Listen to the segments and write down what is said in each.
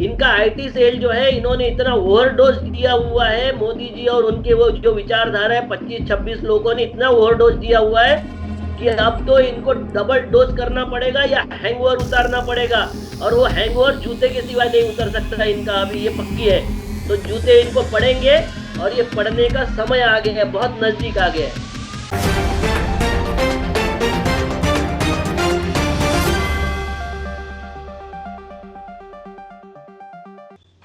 इनका IT cell जो है, इन्होंने इतना ओवरडोज दिया हुआ है, मोदी जी और उनके वो जो विचारधारा है, 25-26 लोगों ने इतना ओवरडोज दिया हुआ है कि अब तो इनको डबल डोज करना पड़ेगा या हैंगओवर उतारना पड़ेगा। और वो हैंगओवर जूते के सिवा नहीं उतर सकता इनका, अभी ये पक्की है। तो जूते इनको पड़ेंगे और ये पड़ने का समय आ गया है, बहुत नजदीक आ गया है।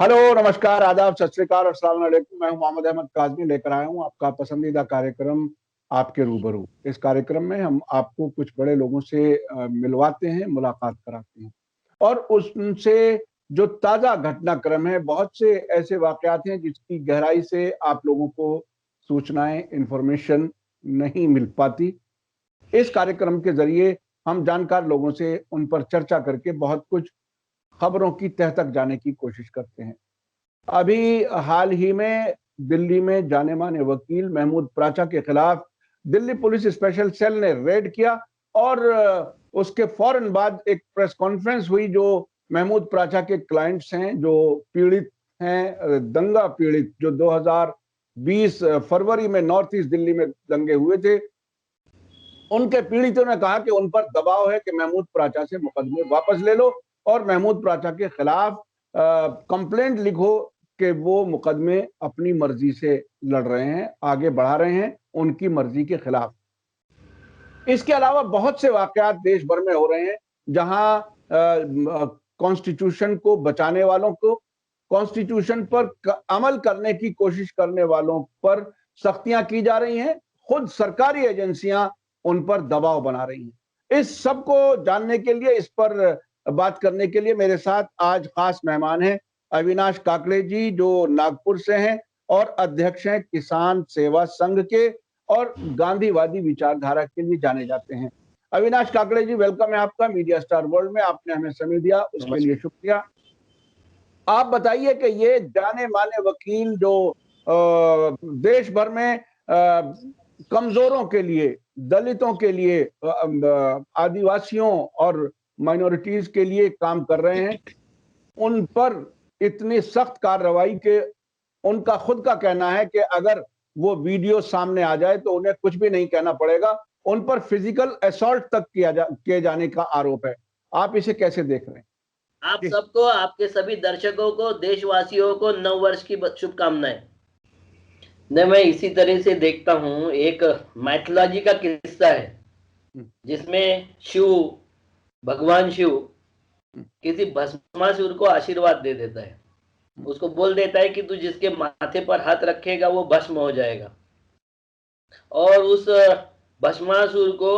हेलो, नमस्कार, आदाब, सत श्री अकाल, अस्सलाम वालेकुम। मैं हूं मोहम्मद अहमद काज़मी, लेकर आया हूं आपका पसंदीदा कार्यक्रम आपके रूबरू। इस कार्यक्रम में हम आपको कुछ बड़े लोगों से मिलवाते हैं, मुलाकात कराते हैं और उनसे जो ताज़ा घटनाक्रम है, बहुत से ऐसे वाकयात हैं जिसकी गहराई से आप लोगों को सूचनाएं, इंफॉर्मेशन नहीं मिल पाती। इस कार्यक्रम के जरिए हम जानकार लोगों से उन पर चर्चा करके बहुत कुछ खबरों की तह तक जाने की कोशिश करते हैं। अभी हाल ही में दिल्ली में जाने माने वकील महमूद प्राचा के खिलाफ दिल्ली पुलिस स्पेशल सेल ने रेड किया और उसके फौरन बाद एक प्रेस कॉन्फ्रेंस हुई। जो महमूद प्राचा के क्लाइंट्स हैं, जो पीड़ित हैं, दंगा पीड़ित, जो 2020 फरवरी में नॉर्थ ईस्ट दिल्ली में दंगे हुए थे, उनके पीड़ितों ने कहा कि उन पर दबाव है कि महमूद प्राचा से मुकदमे वापस ले लो और महमूद प्राचा के खिलाफ कंप्लेंट लिखो कि वो मुकदमे अपनी मर्जी से लड़ रहे हैं, आगे बढ़ा रहे हैं उनकी मर्जी के खिलाफ। इसके अलावा बहुत से वाकयात देश भर में हो रहे हैं जहां कॉन्स्टिट्यूशन को बचाने वालों को, कॉन्स्टिट्यूशन पर अमल करने की कोशिश करने वालों पर सख्तियां की जा रही हैं, खुद सरकारी एजेंसियां उन पर दबाव बना रही हैं। इस सब को जानने के लिए, इस पर बात करने के लिए मेरे साथ आज खास मेहमान हैं अविनाश काकड़े जी, जो नागपुर से हैं और अध्यक्ष हैं किसान सेवा संघ के और गांधीवादी विचारधारा के लिए जाने जाते हैं। अविनाश काकड़े जी, वेलकम है आपका मीडिया स्टार वर्ल्ड में। आपने हमें समय दिया, उसके लिए शुक्रिया। आप बताइए कि ये जाने माने वकील जो देश भर में कमजोरों के लिए, दलितों के लिए, आदिवासियों और माइनॉरिटीज के लिए काम कर रहे हैं, उन पर इतनी सख्त कार्रवाई के उनका खुद का कहना है कि अगर वो वीडियो सामने आ जाए तो उन्हें कुछ भी नहीं कहना पड़ेगा। उन पर फिजिकल असॉल्ट तक किए जाने का आरोप है। आप इसे कैसे देख रहे हैं? आप सबको, आपके सभी दर्शकों को, देशवासियों को नव वर्ष की शुभकामनाएं। ने मैं इसी तरह से देखता हूँ, एक माइथोलॉजी का किस्सा है जिसमें शिव, भगवान शिव किसी भस्मासुर को आशीर्वाद दे देता है। उसको बोल देता है कि तू जिसके माथे पर हाथ रखेगा वो भस्म हो जाएगा। और उस भस्मासुर को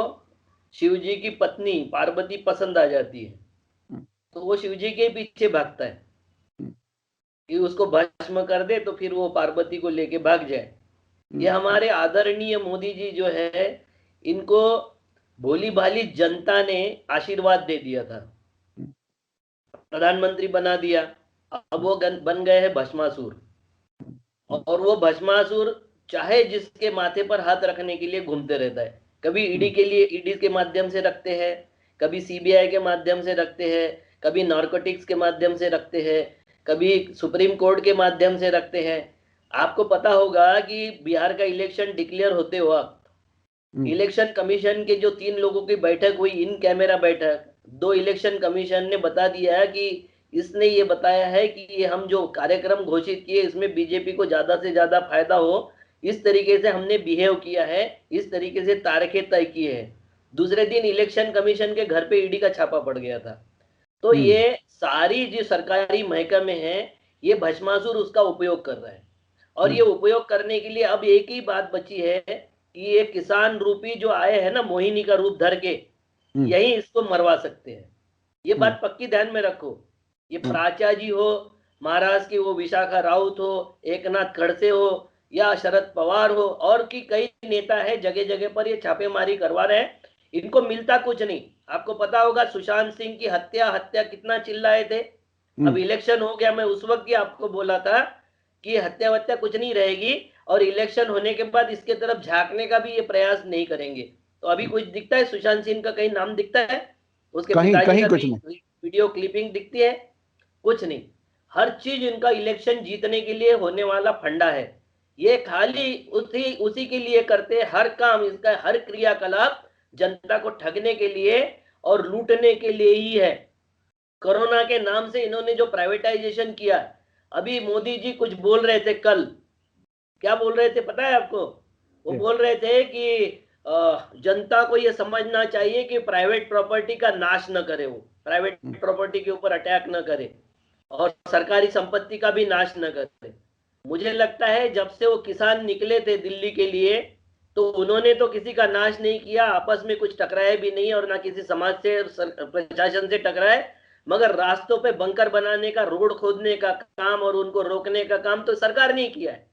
शिव जी की पत्नी पार्वती पसंद आ जाती है, तो वो शिव जी के पीछे भागता है कि उसको भस्म कर दे तो फिर वो पार्वती को लेके भाग जाए। ये हमारे आदरणीय मोदी जी जो है, इनको भोली भाली जनता ने आशीर्वाद दे दिया था, प्रधानमंत्री बना दिया। अब वो बन गए हैं भस्मासुर। और वो भस्मासुर चाहे जिसके माथे पर हाथ रखने के लिए घूमते रहता है। कभी ईडी के लिए, ईडी के माध्यम से रखते हैं, कभी सीबीआई के माध्यम से रखते हैं, कभी नार्कोटिक्स के माध्यम से रखते हैं, कभी सुप्रीम कोर्ट के माध्यम से रखते हैं। आपको पता होगा कि बिहार का इलेक्शन डिक्लेयर होते हुआ इलेक्शन कमीशन के जो 3 लोगों की बैठक हुई, इन कैमरा बैठक, 2 इलेक्शन कमीशन ने बता दिया कि इसने ये बताया है कि ये हम जो कार्यक्रम घोषित किए इसमें बीजेपी को ज्यादा से ज्यादा फायदा हो, इस तरीके से हमने बिहेव किया है, इस तरीके से तारीखें तय किए हैं। दूसरे दिन इलेक्शन कमीशन के घर पे ईडी का छापा पड़ गया था। तो ये सारी जो सरकारी महकमे हैं, ये भस्मासुर उसका उपयोग कर रहा है। और ये उपयोग करने के लिए अब एक ही बात बची है कि ये किसान रूपी जो आए हैं ना, मोहिनी का रूप धर के, यही इसको मरवा सकते हैं। ये बात पक्की ध्यान में रखो। ये प्राचा जी हो, महाराष्ट्र की वो विशाखा राउत हो, एकनाथ खड़से हो या शरद पवार हो, और की कई नेता है, जगह जगह पर ये छापेमारी करवा रहे हैं। इनको मिलता कुछ नहीं। आपको पता होगा सुशांत सिंह की हत्या हत्या कितना चिल्लाए थे। अब इलेक्शन हो गया, मैं उस वक्त ही आपको बोला था कि हत्या वत्या कुछ नहीं रहेगी, और इलेक्शन होने के बाद इसके तरफ झांकने का भी ये प्रयास नहीं करेंगे। तो अभी कुछ दिखता है सुशांत सिंह का कहीं नाम दिखता है? उसके पिताजी का वीडियो क्लिपिंग दिखती है? कुछ नहीं। हर चीज इनका इलेक्शन जीतने के लिए होने वाला फंडा है। ये खाली उसी उसी के लिए करते, हर काम इसका, हर क्रियाकलाप जनता को ठगने के लिए और लूटने के लिए ही है। कोरोना के नाम से इन्होंने जो प्राइवेटाइजेशन किया, अभी मोदी जी कुछ बोल रहे थे कल, क्या बोल रहे थे पता है आपको? वो बोल रहे थे कि जनता को ये समझना चाहिए कि प्राइवेट प्रॉपर्टी का नाश न करे, वो प्राइवेट प्रॉपर्टी के ऊपर अटैक न करे और सरकारी संपत्ति का भी नाश न करे। मुझे लगता है जब से वो किसान निकले थे दिल्ली के लिए, तो उन्होंने तो किसी का नाश नहीं किया, आपस में कुछ टकराए भी नहीं और ना किसी समाज से प्रशासन से टकराए, मगर रास्तों पे बंकर बनाने का, रोड खोदने का काम और उनको रोकने का काम तो सरकार ने किया है।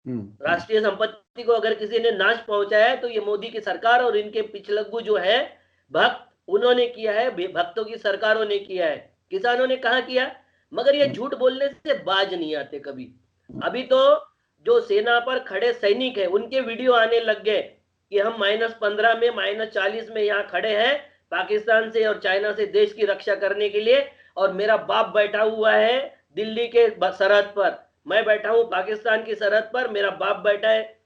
राष्ट्रीय संपत्ति को अगर किसी ने नाश पहुंचाया है तो ये मोदी की सरकार और इनके पिछलग्गू जो है भक्त, उन्होंने किया है, भक्तों की सरकारों ने किया है। किसानों ने कहा किया, मगर ये झूठ बोलने से बाज नहीं आते कभी। अभी तो जो सेना पर खड़े सैनिक है उनके वीडियो आने लग गए कि हम -15 में, -40 में यहाँ खड़े हैं पाकिस्तान से और चाइना से देश की रक्षा करने के लिए, और मेरा बाप बैठा हुआ है दिल्ली के सरहद पर, मैं बैठा हूं पाकिस्तान की सरहद पर, मेरा बाप बैठा है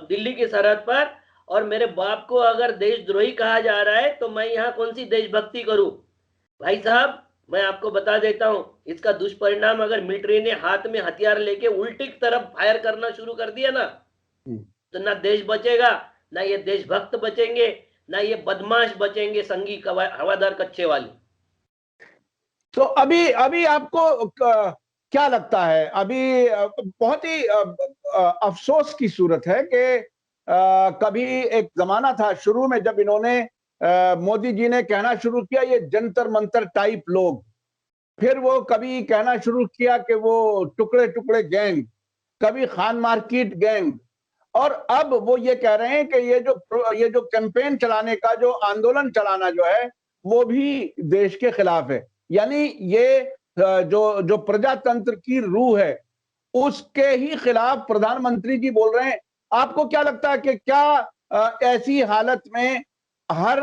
दिल्ली की सरहद पर, और मेरे बाप को अगर देशद्रोही कहा जा रहा है तो मैं यहाँ कौन सी देशभक्ति करूं? भाई साहब, मैं आपको बता देता हूं, इसका दुष्परिणाम अगर मिलिट्री ने हाथ में हथियार लेके उल्टी तरफ फायर करना शुरू कर दिया ना, तो ना देश बचेगा, ना ये देशभक्त बचेंगे, ना ये बदमाश बचेंगे, संगी हवादार कच्चे वाले। तो अभी अभी आपको क्या लगता है? अभी बहुत ही अफसोस की सूरत है कि कभी एक जमाना था शुरू में जब इन्होंने मोदी जी ने कहना शुरू किया ये जंतर मंतर टाइप लोग, फिर वो कभी कहना शुरू किया कि वो टुकड़े टुकड़े गैंग, कभी खान मार्केट गैंग, और अब वो ये कह रहे हैं कि ये जो कैंपेन चलाने का, जो आंदोलन चलाना जो है वो भी देश के खिलाफ है। यानी ये जो प्रजातंत्र की रूह है उसके ही खिलाफ प्रधानमंत्री जी बोल रहे हैं। आपको क्या लगता है कि क्या ऐसी हालत में हर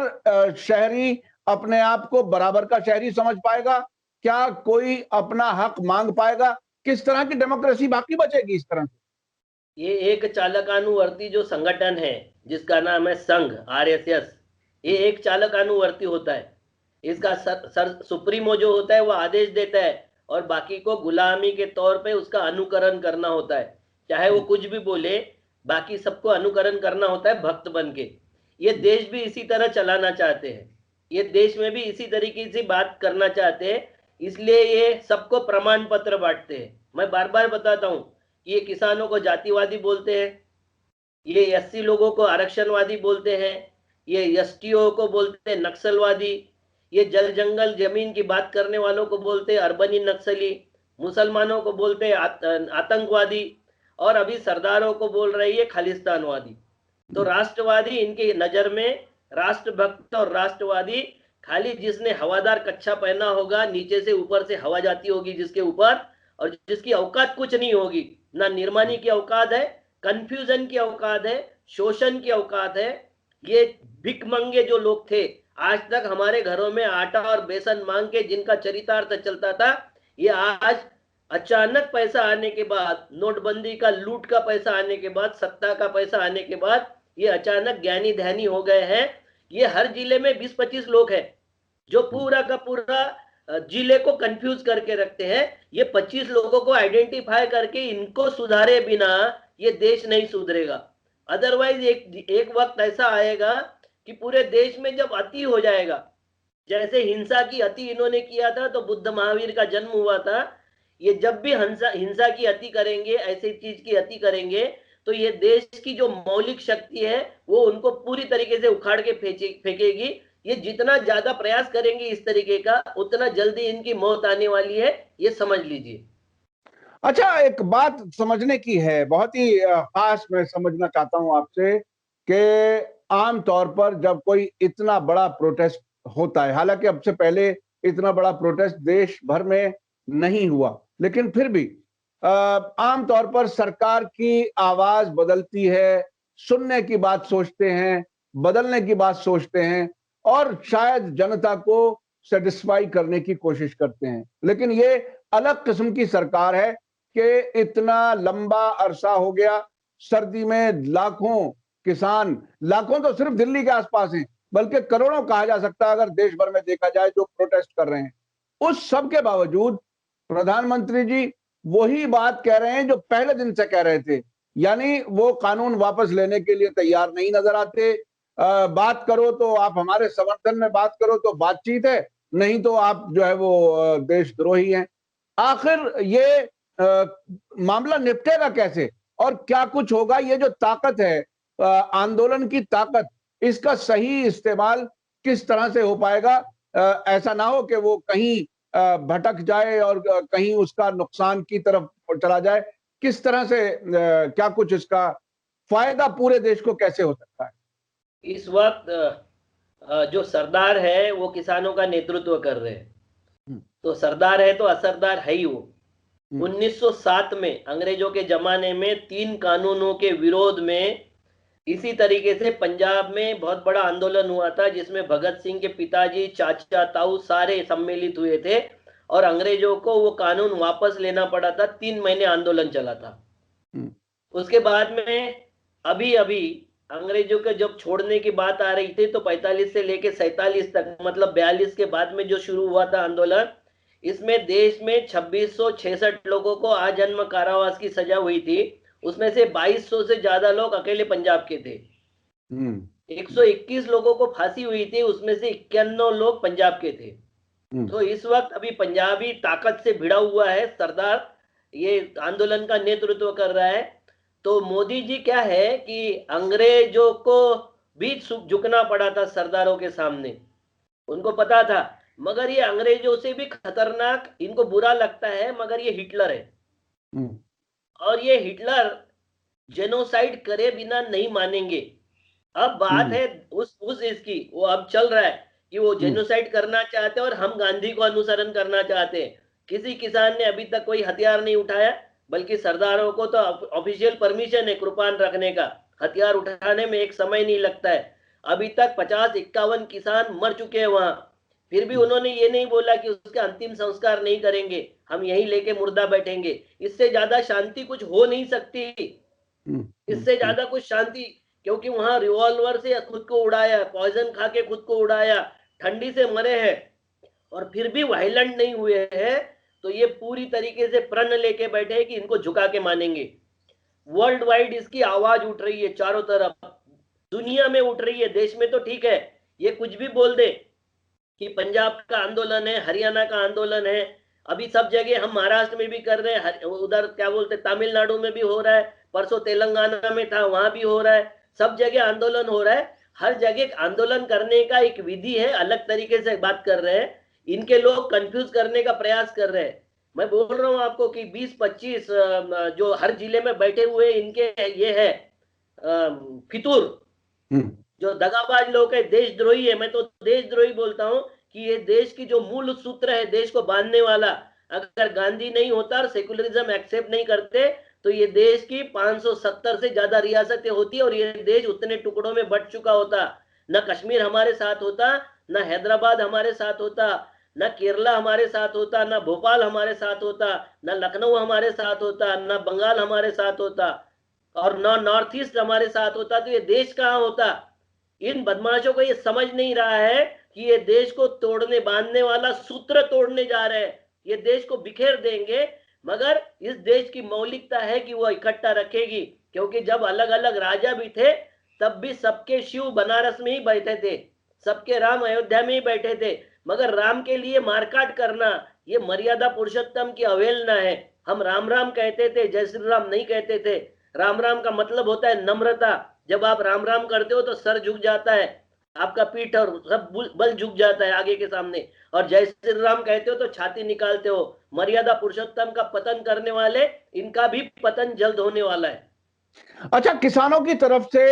शहरी अपने आप को बराबर का शहरी समझ पाएगा? क्या कोई अपना हक मांग पाएगा? किस तरह की डेमोक्रेसी बाकी बचेगी इस तरह से? ये एक चालकानुवर्ती जो संगठन है जिसका नाम है संघ, आरएसएस, ये एक चालकानुवर्ती होता है। इसका सर सुप्रीमो जो होता है वो आदेश देता है और बाकी को गुलामी के तौर पे उसका अनुकरण करना होता है। चाहे वो कुछ भी बोले, बाकी सबको अनुकरण करना होता है भक्त बन के। ये देश भी इसी तरह चलाना चाहते हैं, ये देश में भी इसी तरीके से बात करना चाहते हैं, इसलिए ये सबको प्रमाण पत्र बांटते हैं। मैं बार बार बताता हूँ, ये किसानों को जातिवादी बोलते हैं, ये एससी लोगों को आरक्षणवादी बोलते हैं, ये एसटीओ को बोलते हैं नक्सलवादी, ये जल जंगल जमीन की बात करने वालों को बोलते हैं अर्बनी नक्सली, मुसलमानों को बोलते हैं आतंकवादी, और अभी सरदारों को बोल रही है खालिस्तानवादी। तो राष्ट्रवादी इनकी नजर में, राष्ट्रभक्त और राष्ट्रवादी खाली जिसने हवादार कच्छा पहना होगा, नीचे से ऊपर से हवा जाती होगी जिसके ऊपर, और जिसकी औकात कुछ नहीं होगी, ना निर्माणी की औकात है, कंफ्यूजन की औकात है, शोषण की औकात है। ये भिकमंगे जो लोग थे, आज तक हमारे घरों में आटा और बेसन मांग के जिनका चरितार्थ चलता था, ये आज अचानक पैसा आने के बाद, नोटबंदी का लूट का पैसा आने के बाद, सत्ता का पैसा आने के बाद, ये अचानक ज्ञानी ध्यानी हो गए हैं। ये हर जिले में 20-25 लोग हैं जो पूरा का पूरा जिले को कंफ्यूज करके रखते हैं। ये 25 लोगों को आइडेंटिफाई करके इनको सुधारे बिना ये देश नहीं सुधरेगा। अदरवाइज एक वक्त ऐसा आएगा कि पूरे देश में जब अति हो जाएगा, जैसे हिंसा की अति इन्होंने किया था तो बुद्ध महावीर का जन्म हुआ था, ये जब भी हिंसा की अति करेंगे, ऐसी चीज की अति करेंगे, तो ये देश की जो मौलिक शक्ति है वो उनको पूरी तरीके से उखाड़ के फेंकेगी। ये जितना ज्यादा प्रयास करेंगे इस तरीके का, उतना जल्दी इनकी मौत आने वाली है, ये समझ लीजिए। अच्छा, एक बात समझने की है, बहुत ही खास मैं समझना चाहता हूं आपसे कि आम तौर पर जब कोई इतना बड़ा प्रोटेस्ट होता है, हालांकि अब से पहले इतना बड़ा प्रोटेस्ट देश भर में नहीं हुआ, लेकिन फिर भी आम तौर पर सरकार की आवाज बदलती है, सुनने की बात सोचते हैं, बदलने की बात सोचते हैं और शायद जनता को सेटिस्फाई करने की कोशिश करते हैं। लेकिन ये अलग किस्म की सरकार है कि इतना लंबा अरसा हो गया, सर्दी में लाखों किसान, लाखों तो सिर्फ दिल्ली के आसपास हैं, बल्कि करोड़ों कहा जा सकता है अगर देश भर में देखा जाए, जो प्रोटेस्ट कर रहे हैं। उस सब के बावजूद प्रधानमंत्री जी वही बात कह रहे हैं जो पहले दिन से कह रहे थे, यानी वो कानून वापस लेने के लिए तैयार नहीं नजर आते। बात करो तो आप हमारे समर्थन में बात करो तो बातचीत है, नहीं तो आप जो है वो देशद्रोही हैं। आखिर ये मामला निपटेगा कैसे और क्या कुछ होगा? ये जो ताकत है, आंदोलन की ताकत, इसका सही इस्तेमाल किस तरह से हो पाएगा? ऐसा ना हो कि वो कहीं भटक जाए और कहीं उसका नुकसान की तरफ चला जाए। किस तरह से क्या कुछ इसका फायदा पूरे देश को कैसे हो सकता है? इस वक्त जो सरदार है वो किसानों का नेतृत्व कर रहे हैं। हम्म, तो सरदार है तो असरदार है ही वो। हम्म, 1907 में अंग्रेजों के जमाने में 3 कानूनों के विरोध में इसी तरीके से पंजाब में बहुत बड़ा आंदोलन हुआ था, जिसमें भगत सिंह के पिताजी, चाचा, ताऊ सारे सम्मिलित हुए थे और अंग्रेजों को वो कानून वापस लेना पड़ा था। 3 महीने आंदोलन चला था। हम्म, उसके बाद में अभी-अभी अंग्रेजों के जब छोड़ने की बात आ रही थी, तो 45 से लेके 47 तक, मतलब 42 के बाद में जो शुरू हुआ था आंदोलन, इसमें देश में 2666 लोगों को आजन्म कारावास की सजा हुई थी। उसमें से 2200 से ज्यादा लोग अकेले पंजाब के थे। हम्म, 121 लोगों को फांसी हुई थी, उसमें से 91 लोग पंजाब के थे। हम्म, तो इस वक्त अभी पंजाबी ताकत से भिड़ा हुआ है, सरदार ये आंदोलन का नेतृत्व कर रहा है। तो मोदी जी क्या है कि अंग्रेजों को भी झुकना पड़ा था सरदारों के सामने, उनको पता था। मगर ये अंग्रेजों से भी खतरनाक इनको बुरा लगता है, मगर ये हिटलर है। हम्म, और ये हिटलर जेनोसाइड करे बिना नहीं मानेंगे। अब बात हम्म, है उस इसकी, वो अब चल रहा है कि वो हम्म, जेनोसाइड करना चाहते हैं और हम गांधी को अनुसरण करना चाहते हैं। किसी किसान ने अभी तक कोई हथियार नहीं उठाया, बल्कि सरदारों को तो ऑफिशियल परमिशन है कृपान रखने का। हथियार उठाने में एक समय नहीं लगता है। अभी तक 50-51 किसान मर चुके हैं वहां। फिर भी उन्होंने ये नहीं बोला कि उसके अंतिम संस्कार नहीं करेंगे, हम यहीं लेके मुर्दा बैठेंगे। इससे ज्यादा शांति कुछ हो नहीं सकती। हम्म, इससे ज्यादा कुछ शांति, क्योंकि वहां रिवॉल्वर से खुद को उड़ाया, पॉइजन खा के खुद को उड़ाया, ठंडी से मरे हैं और फिर भी वायलेंट नहीं हुए हैं। तो ये पूरी तरीके से प्रण लेके बैठे हैं कि इनको झुका के मानेंगे। वर्ल्ड वाइड इसकी आवाज उठ रही है, चारों तरफ दुनिया में उठ रही है। देश में तो ठीक है, ये कुछ भी बोल दे कि पंजाब का आंदोलन है, हरियाणा का आंदोलन है, अभी सब जगह, हम महाराष्ट्र में भी कर रहे हैं, उधर क्या बोलते तमिलनाडु में भी हो रहा है, परसों तेलंगाना में था वहां भी हो रहा है, सब जगह आंदोलन हो रहा है। हर जगह आंदोलन करने का एक विधि है, अलग तरीके से बात कर रहे हैं। इनके लोग कंफ्यूज करने का प्रयास कर रहे हैं। मैं बोल रहा हूं आपको कि 20-25 जो हर जिले में बैठे हुए इनके ये है फितूर, हम्म, जो दगाबाज लोग है, देशद्रोही है। मैं तो देशद्रोही बोलता हूं कि ये देश की जो मूल सूत्र है, देश को बांधने वाला, अगर गांधी नहीं होता और सेकुलरिज्म एक्सेप्ट नहीं करते, तो ये देश की 570 से ज्यादा रियासतें होती और ये देश उतने टुकड़ों में बट चुका होता। न कश्मीर हमारे साथ होता, न हैदराबाद हमारे साथ होता, न केरला हमारे साथ होता, न भोपाल हमारे साथ होता, न लखनऊ हमारे साथ होता, न बंगाल हमारे साथ होता, और न नॉर्थ ईस्ट हमारे साथ होता। तो ये देश कहां होता? इन बदमाशों को ये समझ नहीं रहा है कि ये देश को तोड़ने, बांधने वाला सूत्र तोड़ने जा रहे हैं। ये देश को बिखेर देंगे, मगर इस देश की मौलिकता है कि वो इकट्ठा रखेगी। क्योंकि जब अलग अलग राजा भी थे, तब भी सबके शिव बनारस में ही बैठे थे, सबके राम अयोध्या में ही बैठे थे। मगर राम के लिए मारकाट करना, ये मर्यादा पुरुषोत्तम की अवहेलना है। हम राम राम कहते थे, जय श्री राम नहीं कहते थे। राम राम का मतलब होता है नम्रता। जब आप राम राम करते हो तो सर झुक जाता है, आपका पीठ और सब बल झुक जाता है आगे के सामने। और जय श्री राम कहते हो तो छाती निकालते हो। मर्यादा पुरुषोत्तम का पतन करने वाले, इनका भी पतन जल्द होने वाला है। अच्छा, किसानों की तरफ से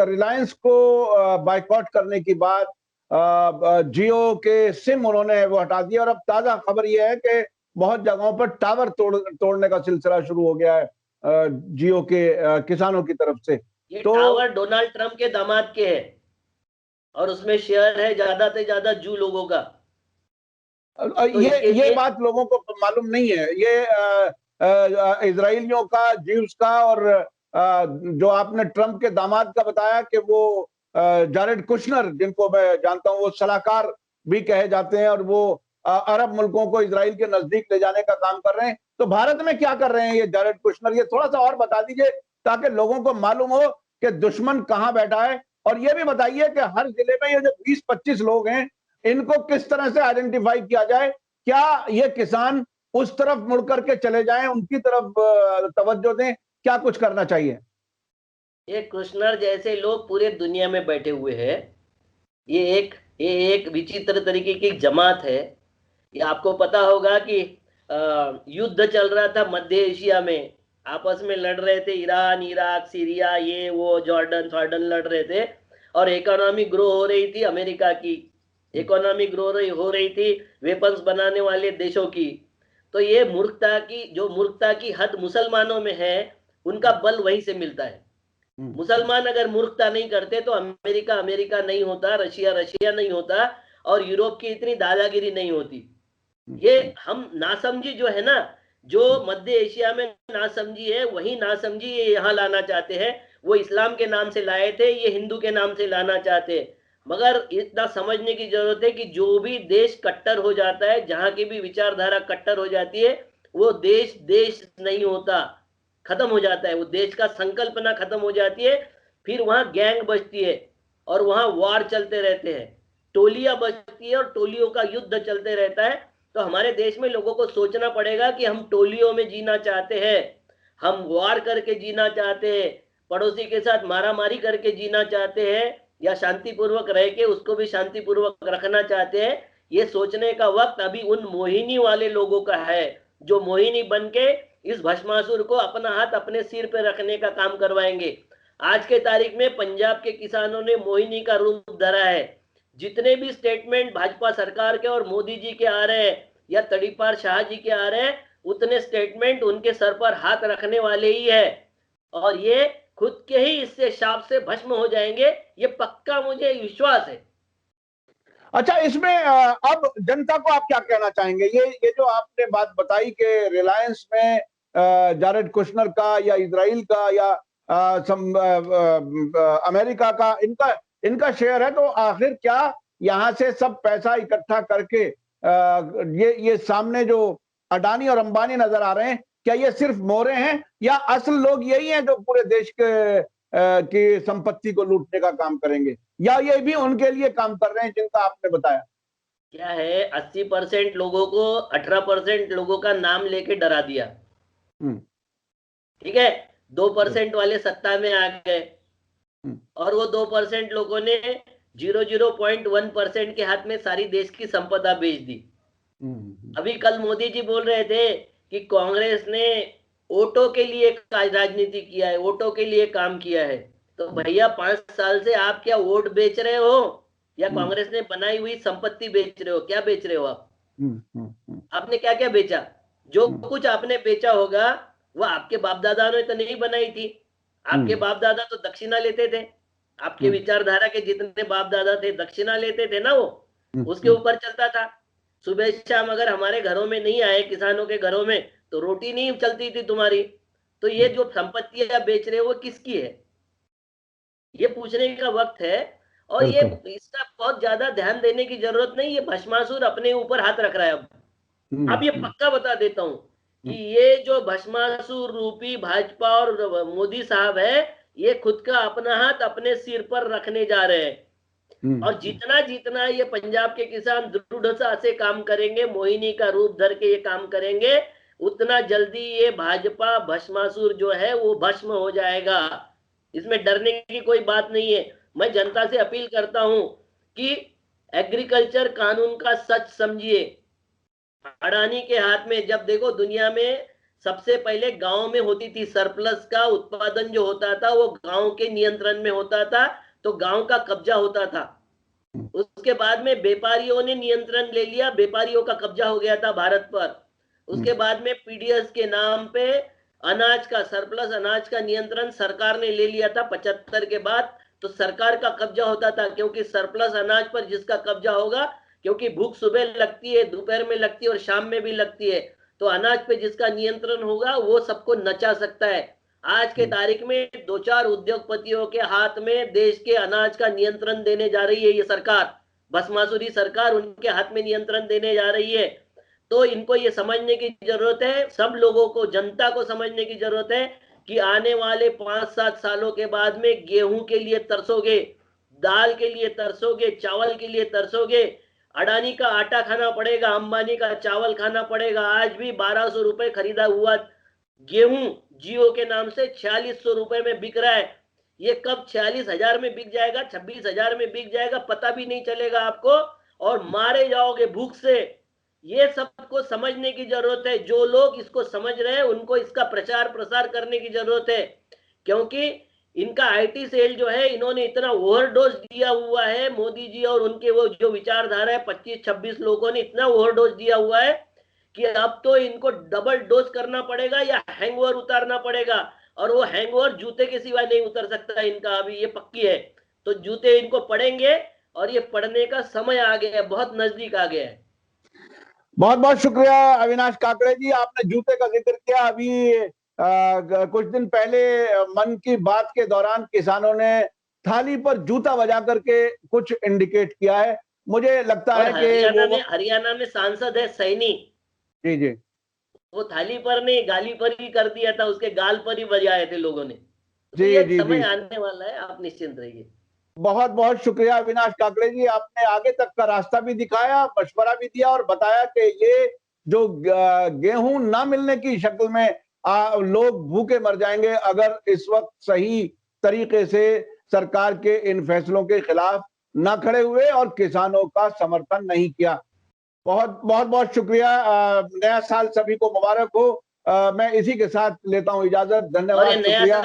रिलायंस को बायकॉट करने की बात, जियो के सिम उन्होंने वो हटा दिया और अब ताजा खबर यह है कि बहुत जगहों पर टावर तोड़ने का सिलसिला शुरू हो गया है जियो के किसानों की तरफ से। ये तो टावर डोनाल्ड ट्रंप के दामाद के है और उसमें शेयर है ज्यादा से ज्यादा जू लोगों का। तो इसके ये लिए बात लोगों को मालूम नहीं है। ये इजराइलियों का, ज्यूस का, और जो आपने ट्रंप के दामाद का बताया कि वो जारेड कुशनर, जिनको मैं जानता हूं, वो सलाहकार भी कहे जाते हैं, और वो अरब मुल्कों को इजराइल के नजदीक ले जाने का काम कर रहे हैं। तो भारत में क्या कर रहे हैं ये जारेड कुशनर? ये थोड़ा सा और बता दीजिए ताकि लोगों को मालूम हो कि दुश्मन कहां बैठा है। और ये भी बताइए कि हर जिले में ये जो 20-25 लोग हैं, इनको किस तरह से आइडेंटिफाई किया जाए? क्या ये किसान उस तरफ मुड़ करके चले जाएं, उनकी तरफ तवज्जो दें? क्या कुछ करना चाहिए? ये कृष्णर जैसे लोग पूरे दुनिया में बैठे हुए हैं। ये एक ये एक विचित्र तरीके की जमात है। ये आपको पता होगा कि युद्ध चल रहा था मध्य एशिया में, आपस में लड़ रहे थे, ईरान, इराक, सीरिया, ये वो, जॉर्डन जॉर्डन लड़ रहे थे। और इकोनॉमी ग्रो हो रही थी अमेरिका की, इकोनॉमी ग्रो हो रही थी वेपन्स बनाने वाले देशों की। तो ये मूर्खता की हद मुसलमानों में है, उनका बल वहीं से मिलता है। मुसलमान अगर मूर्खता नहीं करते तो अमेरिका अमेरिका नहीं होता, रशिया रशिया नहीं होता, और यूरोप की इतनी दादागिरी नहीं होती। ये हम नासमझी जो है ना, जो मध्य एशिया में नासमझी है, वही नासमझी ये यहाँ लाना चाहते हैं। वो इस्लाम के नाम से लाए थे, ये हिंदू के नाम से लाना चाहते हैं। मगर इतना समझने की जरूरत है कि जो भी देश कट्टर हो जाता है, जहां की भी विचारधारा कट्टर हो जाती है, वो देश देश नहीं होता, खत्म हो जाता है। वो देश का संकल्पना खत्म हो जाती है। फिर वहां गैंग बचती है और वहां वार चलते रहते हैं, टोलियां बचती है और टोलियों का युद्ध चलते रहता है। तो हमारे देश में लोगों को सोचना पड़ेगा कि हम टोलियों में जीना चाहते हैं, हम वार करके जीना चाहते हैं, पड़ोसी के साथ मारामारी करके जीना चाहते हैं, या शांतिपूर्वक रह के उसको भी शांतिपूर्वक रखना चाहते हैं। ये सोचने का वक्त अभी उन मोहिनी वाले लोगों का है, जो मोहिनी बन के इस भस्मासुर को अपना हाथ अपने सिर पे रखने का काम करवाएंगे। आज के तारीख में पंजाब के किसानों ने मोहिनी का रूप धरा है। जितने भी स्टेटमेंट भाजपा सरकार के और मोदी जी के आ रहे हैं, या तड़ीपार शाह जी के आ रहे हैं, उतने स्टेटमेंट उनके सर पर हाथ रखने वाले ही है। और ये खुद के ही इससे शाप से भस्म हो जाएंगे, ये पक्का मुझे विश्वास है। अच्छा, इसमें अब जनता को आप क्या कहना चाहेंगे? ये जो आपने बात बताई कि रिलायंस में जारेड कुशनर का, या इजराइल का, या अमेरिका का इनका इनका शेयर है, तो आखिर क्या यहाँ से सब पैसा इकट्ठा करके ये सामने जो अडानी और अंबानी नजर आ रहे हैं, क्या ये सिर्फ मोहरे हैं, या असल लोग यही हैं जो पूरे देश के की संपत्ति को लूटने का काम करेंगे, या ये भी उनके लिए काम कर रहे हैं जिनका आपने बताया? क्या है, 80% लोगों को 18% लोगों का नाम लेके डरा दिया। हम्म, ठीक है, हम्म, 2% वाले सत्ता में आ गए, हम्म, और वो 2% लोगों ने 0.1% के हाथ में सारी देश की संपदा बेच दी। हम्म, अभी कल मोदी जी बोल रहे थे कि कांग्रेस ने वोटों के लिए राजनीति किया है, वोटों के लिए काम किया है। तो भैया 5 साल से आप क्या वोट बेच रहे हो, या हम्म, कांग्रेस ने बनाई हुई संपत्ति बेच रहे हो? क्या बेच रहे हो आप? हम्म, हम्म, आपने क्या क्या बेचा? जो हम्म, कुछ आपने बेचा होगा, वो आपके बाप दादा ने तो नहीं बनाई थी। आपके हम्म, बाप दादा तो दक्षिणा लेते थे। आपके हम्म, विचारधारा के जितने बाप दादा थे, दक्षिणा लेते थे ना, वो हम्म, उसके ऊपर चलता था। सुबह शाम अगर हमारे घरों में नहीं आए, किसानों के घरों में, तो रोटी नहीं चलती थी तुम्हारी। तो ये हम्म, जो संपत्तियां बेच रहे हो, वो किसकी है? ये पूछने का वक्त है। और ये बिल्कुल। इसका बहुत ज्यादा ध्यान देने की जरूरत नहीं। ये भस्मासुर अपने ऊपर हाथ रख रहा है अब ये हम्म, पक्का बता देता हूं कि हम्म, ये जो भस्मासुर रूपी भाजपा और मोदी साहब है, ये खुद का अपना हाथ अपने सिर पर रखने जा रहे हैं। और हम्म, जितना जितना ये पंजाब के किसान दृढ़ता से काम करेंगे, मोहिनी का रूप धर के ये काम करेंगे, उतना जल्दी ये भाजपा भस्मासुर जो है वो भस्म हो जाएगा। इसमें डरने की कोई बात नहीं है। मैं जनता से अपील करता हूं कि एग्रीकल्चर कानून का सच समझिए। अडानी के हाथ में, जब देखो दुनिया में सबसे पहले गांव में होती थी, सरप्लस का उत्पादन जो होता था वो गांव के नियंत्रण में होता था, तो गांव का कब्जा होता था। उसके बाद में व्यापारियों ने नियंत्रण ले लिया, व्यापारियों का कब्जा हो गया था भारत पर। उसके बाद में पीडीएस के नाम पे अनाज का, सरप्लस अनाज का नियंत्रण सरकार ने ले लिया था 75 के बाद। तो सरकार का कब्जा होता था, क्योंकि सरप्लस अनाज पर जिसका कब्जा होगा, क्योंकि भूख सुबह लगती है, दोपहर में लगती है और शाम में भी लगती है। तो अनाज पे जिसका नियंत्रण होगा वो सबको नचा सकता है। आज के तारीख में 2-4 उद्योगपतियों के हाथ में देश के अनाज का नियंत्रण देने जा रही है ये सरकार। भस्मासुरी सरकार उनके हाथ में नियंत्रण देने जा रही है। तो इनको ये समझने की जरूरत है, सब लोगों को, जनता को समझने की जरूरत है कि आने वाले 5-7 सालों के बाद में गेहूं के लिए तरसोगे, दाल के लिए तरसोगे, चावल के लिए तरसोगे। अडानी का आटा खाना पड़ेगा, अंबानी का चावल खाना पड़ेगा। आज भी 1200 रुपए खरीदा हुआ गेहूं जियो के नाम से 4600 रुपए में बिक रहा है। ये कब 46,000 में बिक जाएगा, 26,000 में बिक जाएगा, पता भी नहीं चलेगा आपको, और मारे जाओगे भूख से। ये सबको समझने की जरूरत है। जो लोग इसको समझ रहे हैं उनको इसका प्रचार प्रसार करने की जरूरत है, क्योंकि इनका आईटी सेल जो है, इन्होंने इतना ओवरडोज दिया हुआ है। मोदी जी और उनके वो जो विचारधारा है, 25-26 लोगों ने इतना ओवरडोज दिया हुआ है कि अब तो इनको डबल डोज करना पड़ेगा या हैंगओवर उतारना पड़ेगा। और वो हैंगओवर जूते के सिवा नहीं उतर सकता इनका, अभी ये पक्की है। तो जूते इनको पड़ेंगे और ये पड़ने का समय आ गया है, बहुत नजदीक आ गया है। बहुत बहुत शुक्रिया अविनाश काकड़े जी, आपने जूते का जिक्र किया। अभी कुछ दिन पहले मन की बात के दौरान किसानों ने थाली पर जूता बजा करके कुछ इंडिकेट किया है। मुझे लगता और है कि हरियाणा में सांसद है सैनी, जी जी, वो थाली पर नहीं गाली पर ही कर दिया था, उसके गाल पर ही बजाए थे लोगों ने। तो जी ये जी समय जी, आने वाला है, आप निश्चिंत रहिए। बहुत बहुत शुक्रिया अविनाश काकड़े जी, आपने आगे तक का रास्ता भी दिखाया, मशवरा भी दिया और बताया कि ये जो गेहूं ना मिलने की शक्ल में लोग भूखे मर जाएंगे अगर इस वक्त सही तरीके से सरकार के इन फैसलों के खिलाफ ना खड़े हुए और किसानों का समर्थन नहीं किया। बहुत बहुत बहुत शुक्रिया। नया साल सभी को मुबारक हो। मैं इसी के साथ लेता हूं इजाजत। और ये धन्यवाद, शुक्रिया।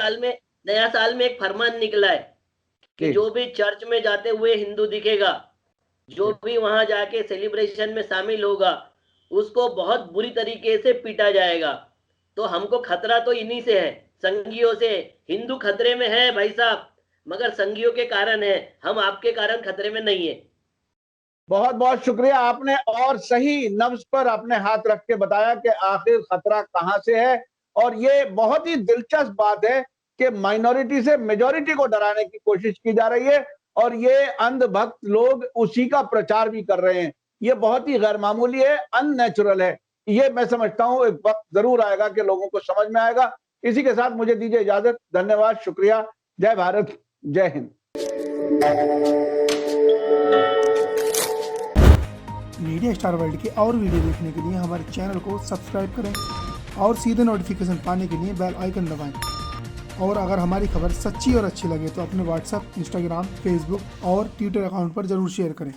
नया साल में एक फरमान निकला है कि जी जो भी चर्च में जाते हुए हिंदू दिखेगा, जो भी वहां जाके सेलिब्रेशन में शामिल होगा, उसको बहुत बुरी तरीके से पीटा जाएगा। तो हमको खतरा तो इन्हीं से है, संघियों से। हिंदू खतरे में है भाई साहब, मगर संघियों के कारण है, हम आपके कारण खतरे में नहीं है। बहुत बहुत शुक्रिया, आपने और सही नब्ज पर अपने हाथ रख के बताया कि आखिर खतरा कहां से है। और ये बहुत ही दिलचस्प बात है कि माइनॉरिटी से मेजॉरिटी को डराने की कोशिश की जा रही है और ये अंधभक्त लोग उसी का प्रचार भी कर रहे हैं। ये बहुत ही गैर मामूली है, अननेचुरल है। ये मैं समझता हूं एक वक्त जरूर आएगा कि लोगों को समझ में आएगा। इसी के साथ मुझे दीजिए इजाजत। धन्यवाद, शुक्रिया। जय भारत, जय हिंद। मीडिया स्टार वर्ल्ड के और वीडियो देखने के लिए हमारे चैनल को सब्सक्राइब करें और सीधे नोटिफिकेशन पाने के लिए बेल आइकन दबाएं। और अगर हमारी खबर सच्ची और अच्छी लगे तो अपने व्हाट्सएप, इंस्टाग्राम, फेसबुक और ट्विटर अकाउंट पर जरूर शेयर करें।